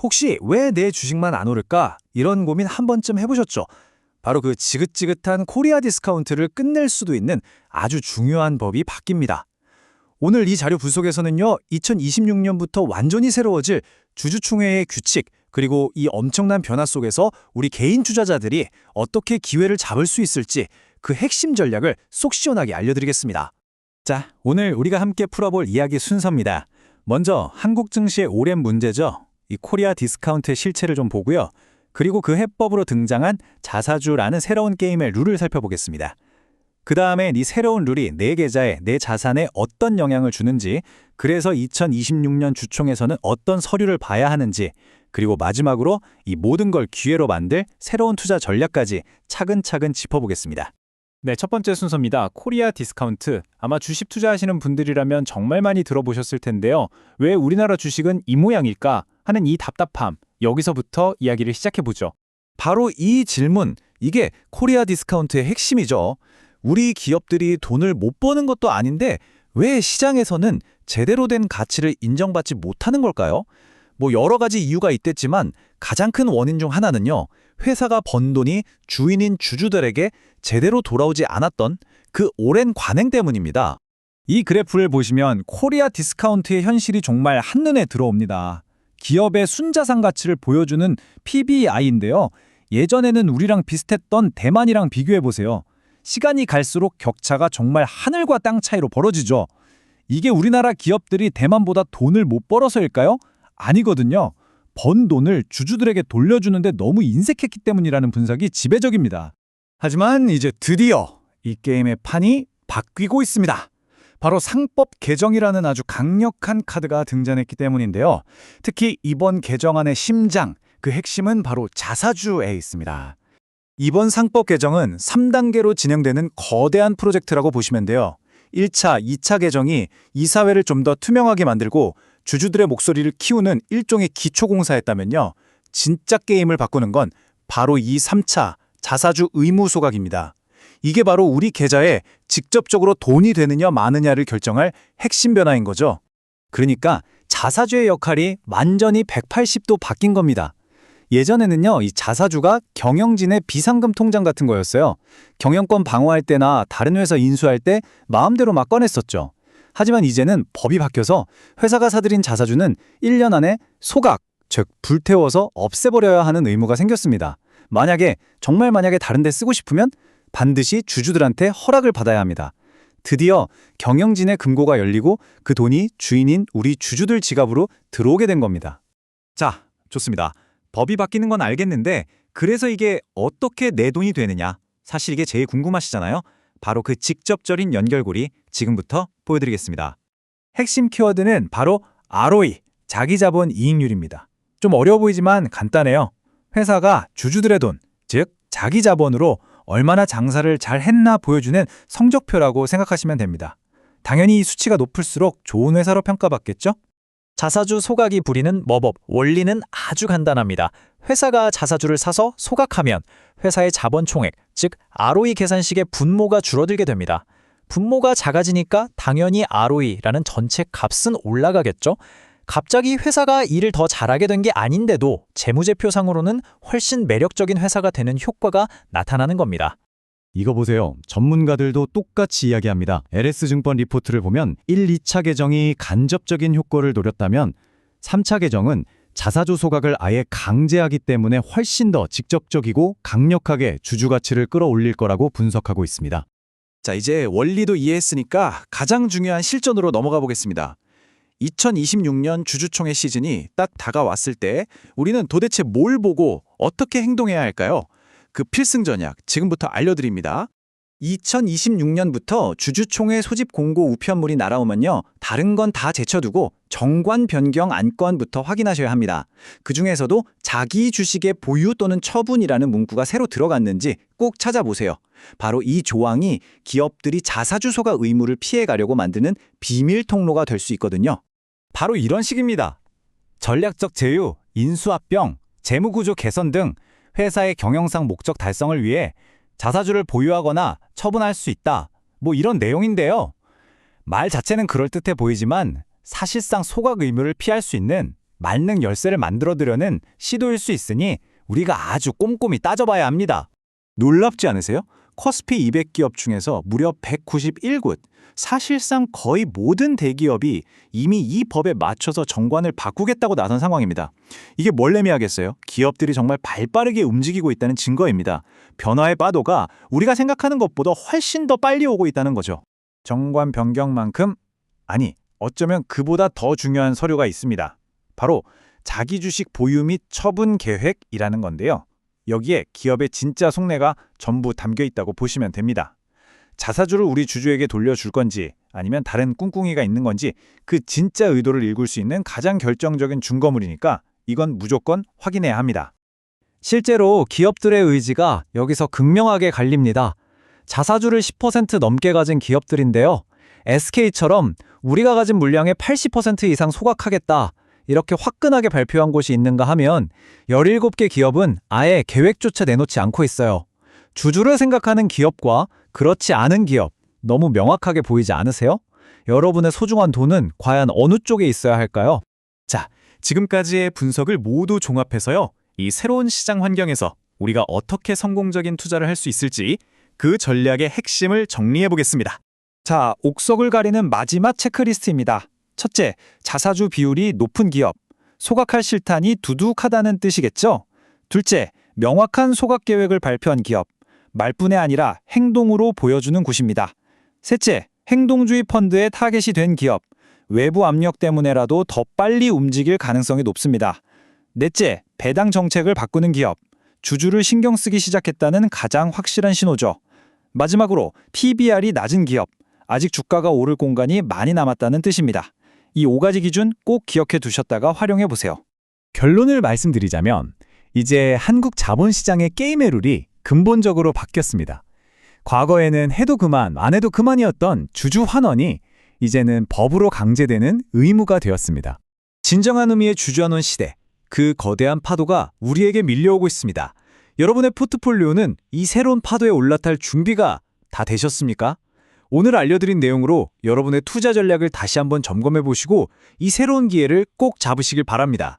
혹시 왜 내 주식만 안 오를까? 이런 고민 한 번쯤 해보셨죠? 바로 그 지긋지긋한 코리아 디스카운트를 끝낼 수도 있는 아주 중요한 법이 바뀝니다. 오늘 이 자료 분석에서는요, 2026년부터 완전히 새로워질 주주총회의 규칙, 그리고 이 엄청난 변화 속에서 우리 개인 투자자들이 어떻게 기회를 잡을 수 있을지 그 핵심 전략을 속 시원하게 알려드리겠습니다. 자, 오늘 우리가 함께 풀어볼 이야기 순서입니다. 먼저 한국 증시의 오랜 문제죠. 이 코리아 디스카운트의 실체를 좀 보고요. 그리고 그 해법으로 등장한 자사주라는 새로운 게임의 룰을 살펴보겠습니다. 그 다음에 이 새로운 룰이 내 계좌에, 내 자산에 어떤 영향을 주는지, 그래서 2026년 주총에서는 어떤 서류를 봐야 하는지, 그리고 마지막으로 이 모든 걸 기회로 만들 새로운 투자 전략까지 차근차근 짚어보겠습니다. 네, 첫 번째 순서입니다. 코리아 디스카운트. 아마 주식 투자하시는 분들이라면 정말 많이 들어보셨을 텐데요. 왜 우리나라 주식은 이 모양일까 하는 이 답답함, 여기서부터 이야기를 시작해보죠. 바로 이 질문, 이게 코리아 디스카운트의 핵심이죠. 우리 기업들이 돈을 못 버는 것도 아닌데 왜 시장에서는 제대로 된 가치를 인정받지 못하는 걸까요? 여러 가지 이유가 있겠지만 가장 큰 원인 중 하나는요. 회사가 번 돈이 주인인 주주들에게 제대로 돌아오지 않았던 그 오랜 관행 때문입니다. 이 그래프를 보시면 코리아 디스카운트의 현실이 정말 한눈에 들어옵니다. 기업의 순자산 가치를 보여주는 PBI인데요. 예전에는 우리랑 비슷했던 대만이랑 비교해보세요. 시간이 갈수록 격차가 정말 하늘과 땅 차이로 벌어지죠. 이게 우리나라 기업들이 대만보다 돈을 못 벌어서일까요? 아니거든요. 번 돈을 주주들에게 돌려주는데 너무 인색했기 때문이라는 분석이 지배적입니다. 하지만 이제 드디어 이 게임의 판이 바뀌고 있습니다. 바로 상법 개정이라는 아주 강력한 카드가 등장했기 때문인데요. 특히 이번 개정안의 심장, 그 핵심은 바로 자사주에 있습니다. 이번 상법 개정은 3단계로 진행되는 거대한 프로젝트라고 보시면 돼요. 1차, 2차 개정이 이사회를 좀 더 투명하게 만들고 주주들의 목소리를 키우는 일종의 기초공사였다면요. 진짜 게임을 바꾸는 건 바로 이 3차 자사주 의무 소각입니다. 이게 바로 우리 계좌에 직접적으로 돈이 되느냐 마느냐를 결정할 핵심 변화인 거죠. 그러니까 자사주의 역할이 완전히 180도 바뀐 겁니다. 예전에는요, 이 자사주가 경영진의 비상금 통장 같은 거였어요. 경영권 방어할 때나 다른 회사 인수할 때 마음대로 막 꺼냈었죠. 하지만 이제는 법이 바뀌어서 회사가 사들인 자사주는 1년 안에 소각, 즉 불태워서 없애버려야 하는 의무가 생겼습니다. 정말 만약에 다른 데 쓰고 싶으면 반드시 주주들한테 허락을 받아야 합니다. 드디어 경영진의 금고가 열리고 그 돈이 주인인 우리 주주들 지갑으로 들어오게 된 겁니다. 자, 좋습니다. 법이 바뀌는 건 알겠는데 그래서 이게 어떻게 내 돈이 되느냐? 사실 이게 제일 궁금하시잖아요. 바로 그 직접적인 연결고리 지금부터 보여드리겠습니다. 핵심 키워드는 바로 ROE, 자기자본 이익률입니다. 좀 어려워 보이지만 간단해요. 회사가 주주들의 돈, 즉 자기 자본으로 얼마나 장사를 잘 했나 보여주는 성적표라고 생각하시면 됩니다. 당연히 이 수치가 높을수록 좋은 회사로 평가받겠죠? 자사주 소각이 부리는 머법, 원리는 아주 간단합니다. 회사가 자사주를 사서 소각하면 회사의 자본 총액, 즉 ROE 계산식의 분모가 줄어들게 됩니다. 분모가 작아지니까 당연히 ROE라는 전체 값은 올라가겠죠? 갑자기 회사가 일을 더 잘하게 된 게 아닌데도 재무제표상으로는 훨씬 매력적인 회사가 되는 효과가 나타나는 겁니다. 이거 보세요. 전문가들도 똑같이 이야기합니다. LS증권 리포트를 보면 1, 2차 개정이 간접적인 효과를 노렸다면 3차 개정은 자사주 소각을 아예 강제하기 때문에 훨씬 더 직접적이고 강력하게 주주 가치를 끌어올릴 거라고 분석하고 있습니다. 자, 이제 원리도 이해했으니까 가장 중요한 실전으로 넘어가 보겠습니다. 2026년 주주총회 시즌이 딱 다가왔을 때 우리는 도대체 뭘 보고 어떻게 행동해야 할까요? 그 필승 전략 지금부터 알려드립니다. 2026년부터 주주총회 소집 공고 우편물이 날아오면요. 다른 건 다 제쳐두고 정관 변경 안건부터 확인하셔야 합니다. 그중에서도 자기 주식의 보유 또는 처분이라는 문구가 새로 들어갔는지 꼭 찾아보세요. 바로 이 조항이 기업들이 자사주 소각 의무를 피해가려고 만드는 비밀 통로가 될 수 있거든요. 바로 이런 식입니다. 전략적 제휴, 인수합병, 재무구조 개선 등 회사의 경영상 목적 달성을 위해 자사주를 보유하거나 처분할 수 있다. 이런 내용인데요. 말 자체는 그럴듯해 보이지만 사실상 소각 의무를 피할 수 있는 만능 열쇠를 만들어두려는 시도일 수 있으니 우리가 아주 꼼꼼히 따져봐야 합니다. 놀랍지 않으세요? 코스피 200기업 중에서 무려 191곳, 사실상 거의 모든 대기업이 이미 이 법에 맞춰서 정관을 바꾸겠다고 나선 상황입니다. 이게 뭘 의미하겠어요? 기업들이 정말 발빠르게 움직이고 있다는 증거입니다. 변화의 파도가 우리가 생각하는 것보다 훨씬 더 빨리 오고 있다는 거죠. 정관 변경만큼, 아니, 어쩌면 그보다 더 중요한 서류가 있습니다. 바로 자기 주식 보유 및 처분 계획이라는 건데요. 여기에 기업의 진짜 속내가 전부 담겨 있다고 보시면 됩니다. 자사주를 우리 주주에게 돌려줄 건지 아니면 다른 꿍꿍이가 있는 건지 그 진짜 의도를 읽을 수 있는 가장 결정적인 증거물이니까 이건 무조건 확인해야 합니다. 실제로 기업들의 의지가 여기서 극명하게 갈립니다. 자사주를 10% 넘게 가진 기업들인데요. SK처럼 우리가 가진 물량의 80% 이상 소각하겠다, 이렇게 화끈하게 발표한 곳이 있는가 하면 17개 기업은 아예 계획조차 내놓지 않고 있어요. 주주를 생각하는 기업과 그렇지 않은 기업, 너무 명확하게 보이지 않으세요? 여러분의 소중한 돈은 과연 어느 쪽에 있어야 할까요? 자, 지금까지의 분석을 모두 종합해서요. 이 새로운 시장 환경에서 우리가 어떻게 성공적인 투자를 할 수 있을지 그 전략의 핵심을 정리해 보겠습니다. 자, 옥석을 가리는 마지막 체크리스트입니다. 첫째, 자사주 비율이 높은 기업. 소각할 실탄이 두둑하다는 뜻이겠죠? 둘째, 명확한 소각 계획을 발표한 기업. 말뿐이 아니라 행동으로 보여주는 곳입니다. 셋째, 행동주의 펀드에 타겟이 된 기업. 외부 압력 때문에라도 더 빨리 움직일 가능성이 높습니다. 넷째, 배당 정책을 바꾸는 기업. 주주를 신경 쓰기 시작했다는 가장 확실한 신호죠. 마지막으로 PBR이 낮은 기업. 아직 주가가 오를 공간이 많이 남았다는 뜻입니다. 이 5가지 기준 꼭 기억해 두셨다가 활용해 보세요. 결론을 말씀드리자면 이제 한국 자본시장의 게임의 룰이 근본적으로 바뀌었습니다. 과거에는 해도 그만, 안 해도 그만이었던 주주 환원이 이제는 법으로 강제되는 의무가 되었습니다. 진정한 의미의 주주환원 시대, 그 거대한 파도가 우리에게 밀려오고 있습니다. 여러분의 포트폴리오는 이 새로운 파도에 올라탈 준비가 다 되셨습니까? 오늘 알려드린 내용으로 여러분의 투자 전략을 다시 한번 점검해 보시고 이 새로운 기회를 꼭 잡으시길 바랍니다.